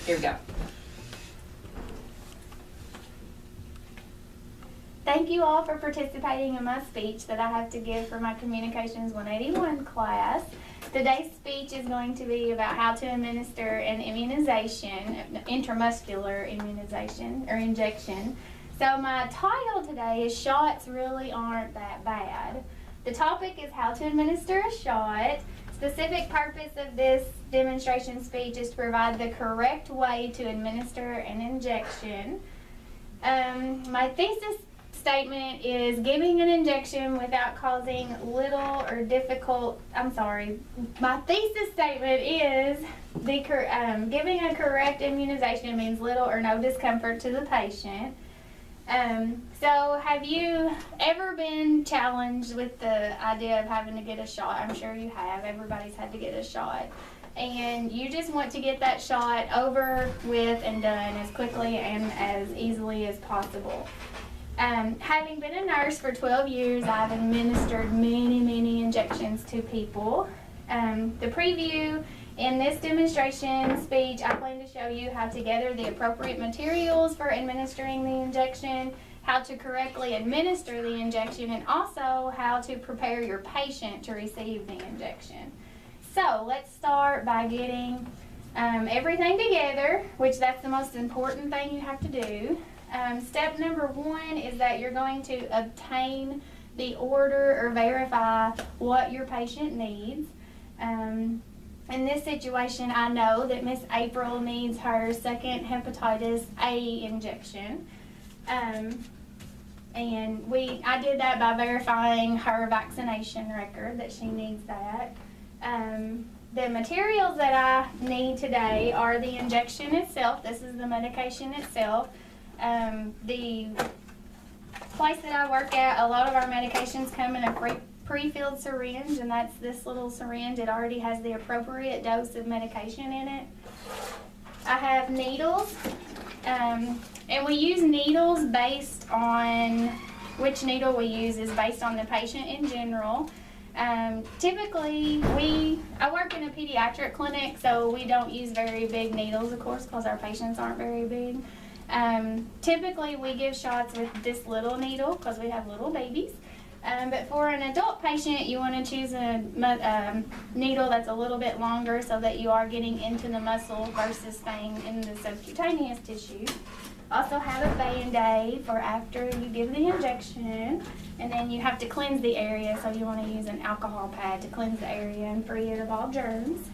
Here we go. Thank you all for participating in my speech that I have to give for my Communications 181 class. Today's speech is going to be about how to administer an immunization, intramuscular immunization or injection. So my title today is Shots Really Aren't That Bad. The topic is how to administer a shot. Specific purpose of this demonstration speech is to provide the correct way to administer an injection. My thesis statement is giving an injection without causing little or difficult, my thesis statement is giving a correct immunization means little or no discomfort to the patient. So have you ever been challenged with the idea of having to get a shot? I'm sure you have. Everybody's had to get a shot. And you just want to get that shot over with and done as quickly and as easily as possible. Having been a nurse for 12 years, I've administered many injections to people. The preview in this demonstration speech, I plan to show you how to gather the appropriate materials for administering the injection, how to correctly administer the injection, and also how to prepare your patient to receive the injection. So let's start by getting everything together, which that's the most important thing you have to do. Step number one is that you're going to obtain the order or verify what your patient needs. In this situation, I know that Miss April needs her second hepatitis A injection. And I did that by verifying her vaccination record that she needs that. The materials that I need today are the injection itself. This is the medication itself. The place that I work at, a lot of our medications come in a pre-filled syringe, and that's this little syringe. It already has the appropriate dose of medication in it. I have needles, and we use needles based on which needle we use is based on the patient in general. Typically, I work in a pediatric clinic, so we don't use very big needles, of course, because our patients aren't very big. Typically, we give shots with this little needle because we have little babies. But for an adult patient, you want to choose a needle that's a little bit longer so that you are getting into the muscle versus staying in the subcutaneous tissue. Also have a Band-Aid for after you give the injection, and then you have to cleanse the area, so you want to use an alcohol pad to cleanse the area and free it of all germs.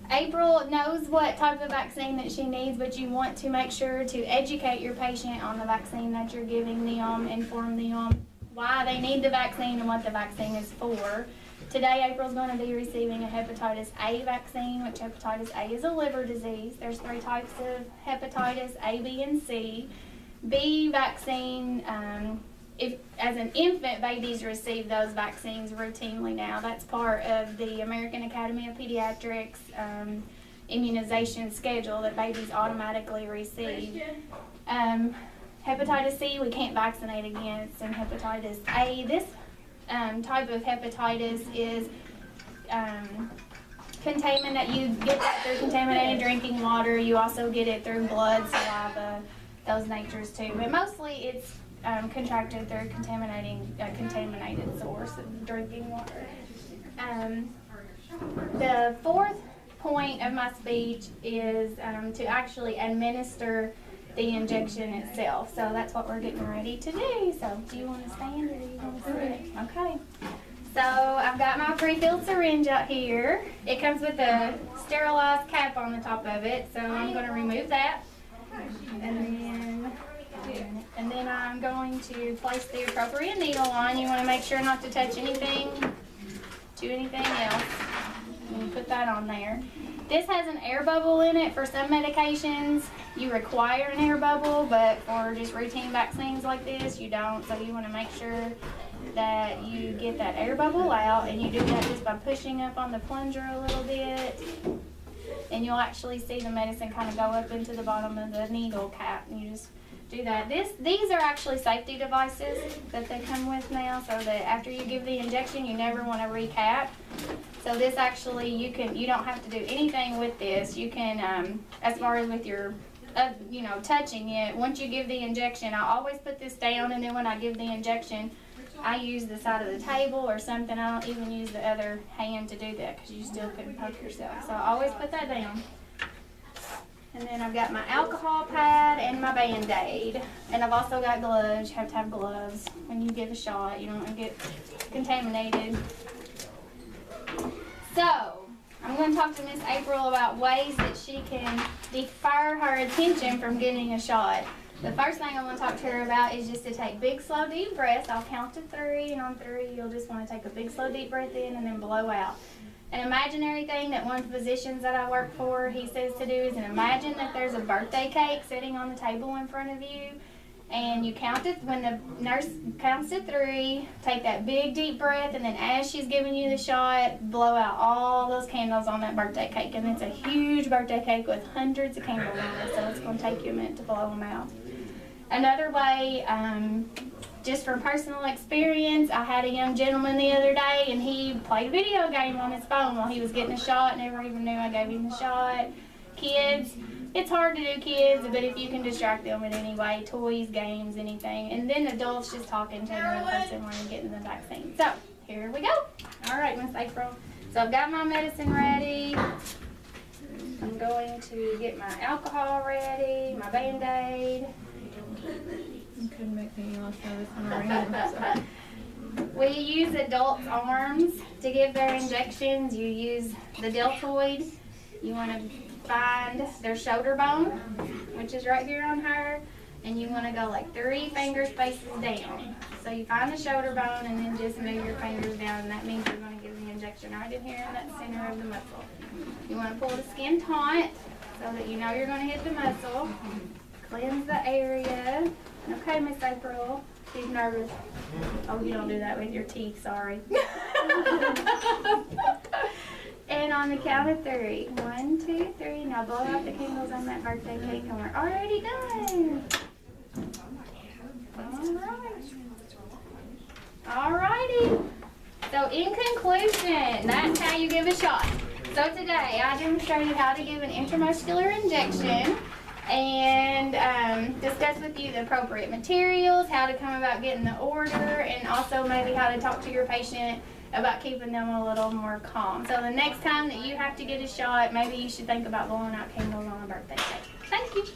April knows what type of vaccine that she needs, but you want to make sure to educate your patient on the vaccine that you're giving them, inform them why they need the vaccine and what the vaccine is for. Today, April's going to be receiving a hepatitis A vaccine, which hepatitis A is a liver disease. There's 3 types of hepatitis, A, B, and C. B vaccine, as an infant, babies receive those vaccines routinely now. That's part of the American Academy of Pediatrics immunization schedule that babies automatically receive. Hepatitis C, we can't vaccinate against, and hepatitis A, this type of hepatitis is contaminant. You get that through contaminated drinking water. You also get it through blood, saliva, those natures too. But mostly it's contracted through contaminated source of drinking water. The fourth point of my speech is to actually administer the injection itself. So that's what we're getting ready to do. So do you want to stand or do you want to sit? Okay. So I've got my pre-filled syringe out here. It comes with a sterilized cap on the top of it. So I'm going to remove that. And then I'm going to place the appropriate needle on. You want to make sure not to touch anything to anything else. And put that on there. This has an air bubble in it. For some medications, you require an air bubble, but for just routine vaccines like this, you don't. So you want to make sure that you get that air bubble out, and you do that just by pushing up on the plunger a little bit. And you'll actually see the medicine kind of go up into the bottom of the needle cap, and you just do that. These are actually safety devices that they come with now, so that after you give the injection, you never want to recap. So this actually, you don't have to do anything with this. You can, as far as with your, touching it, once you give the injection, I always put this down, and then when I give the injection, I use the side of the table or something. I don't even use the other hand to do that because you still couldn't poke yourself. So I always put that down. And then I've got my alcohol pad and my Band-Aid. And I've also got gloves. You have to have gloves when you give a shot. You don't want to get contaminated. So, I'm going to talk to Miss April about ways that she can defer her attention from getting a shot. The first thing I want to talk to her about is just to take big, slow, deep breaths. I'll count to 3, and on 3, you'll just want to take a big, slow, deep breath in and then blow out. An imaginary thing that one of the physicians that I work for, he says to do is imagine that there's a birthday cake sitting on the table in front of you, and you count it, when the nurse counts to 3, take that big deep breath, and then as she's giving you the shot, blow out all those candles on that birthday cake. And it's a huge birthday cake with hundreds of candles on it, so it's going to take you a minute to blow them out. Another way, just from personal experience, I had a young gentleman the other day, and he played a video game on his phone while he was getting a shot. Never even knew I gave him the shot. Kids, it's hard to do kids, but if you can distract them in any way, toys, games, anything. And then adults just talking to another person when you're getting the vaccine. So, here we go. All right, Miss April. So I've got my medicine ready. I'm going to get my alcohol ready, my Band-Aid. You couldn't make me any less nervous than I am. We use adults' arms to give their injections. You use the deltoid. You want to find their shoulder bone, which is right here on her, and you want to go like 3 finger spaces down. So you find the shoulder bone and then just move your fingers down, and that means you're going to give the injection right in here in that center of the muscle. You want to pull the skin taut so that you know you're going to hit the muscle. Cleanse the area. Okay, Miss April. She's nervous. Oh, you don't do that with your teeth, sorry. And on the count of 3. 1, 2, 3. Now blow out the candles on that birthday cake, and we're already done. Alrighty. So in conclusion, that's how you give a shot. So today I demonstrated how to give an intramuscular injection, and discuss with you the appropriate materials, how to come about getting the order, and also maybe how to talk to your patient about keeping them a little more calm. So the next time that you have to get a shot, maybe you should think about blowing out candles on a birthday cake. Thank you.